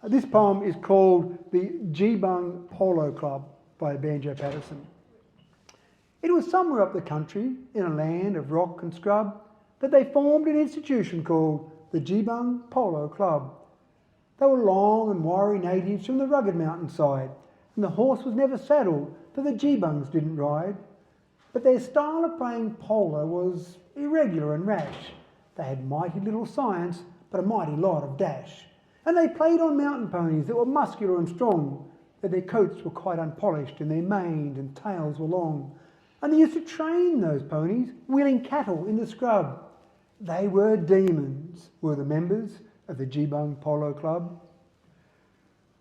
This poem is called the Geebung Polo Club by Banjo Paterson. It was somewhere up the country, in a land of rock and scrub, that they formed an institution called the Geebung Polo Club. They were long and wiry natives from the rugged mountainside, and the horse was never saddled, for the Geebungs didn't ride. But their style of playing polo was irregular and rash. They had mighty little science, but a mighty lot of dash. And they played on mountain ponies that were muscular and strong, but their coats were quite unpolished and their manes and tails were long. And they used to train those ponies, wheeling cattle in the scrub. They were demons, were the members of the Geebung Polo Club.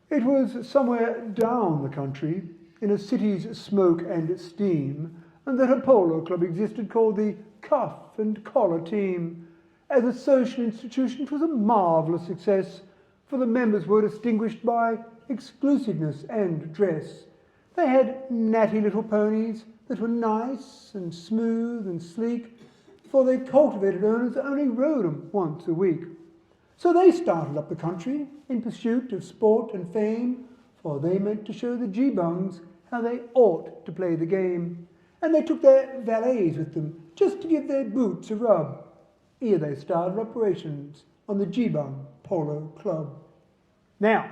It was somewhere down the country, in a city's smoke and steam, and that a polo club existed called the Cuff and Collar Team. As a social institution, it was a marvellous success, for the members were distinguished by exclusiveness and dress. They had natty little ponies that were nice and smooth and sleek, for their cultivated owners only rode them once a week. So they started up the country in pursuit of sport and fame, for they meant to show the Geebungs how they ought to play the game. And they took their valets with them just to give their boots a rub, ere they started operations on the Geebung Polo Club. Now,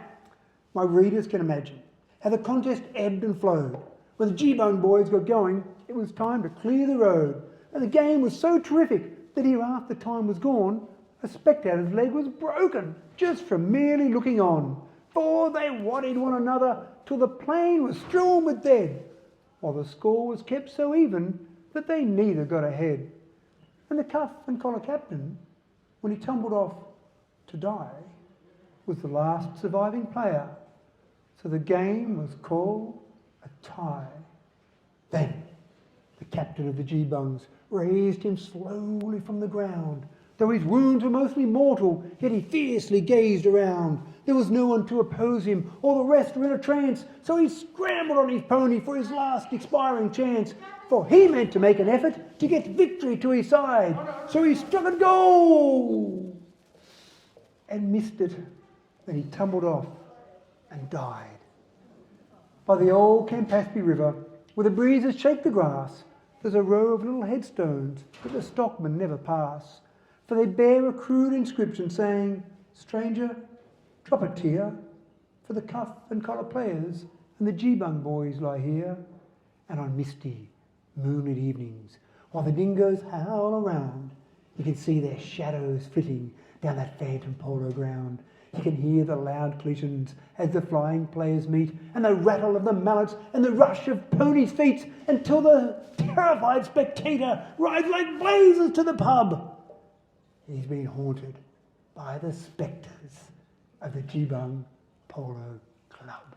my readers can imagine how the contest ebbed and flowed. When the Geebung boys got going, it was time to clear the road, and the game was so terrific that ere half the time was gone, a spectator's leg was broken just from merely looking on, for they waddied one another till the plain was strewn with dead, while the score was kept so even that they neither got ahead. And the cuff and collar captain, when he tumbled off to die, was the last surviving player, so the game was called a tie. Then the captain of the Geebungs raised him slowly from the ground. Though his wounds were mostly mortal, yet he fiercely gazed around. There was no one to oppose him, all the rest were in a trance, so he scrambled on his pony for his last expiring chance, for he meant to make an effort to get victory to his side. So he struck a goal and missed it. Then he tumbled off and died. By the old Campaspe River, where the breezes shake the grass, there's a row of little headstones that the stockmen never pass, for they bear a crude inscription saying, "Stranger, drop a tear, for the cuff and collar players and the Geebung boys lie here." And on misty, moonlit evenings, while the dingoes howl around, you can see their shadows flitting down that phantom polo ground. You can hear the loud collisions as the flying players meet, and the rattle of the mallets and the rush of ponies' feet, until the terrified spectator rides like blazes to the pub. He's been haunted by the spectres of the Geebung Polo Club.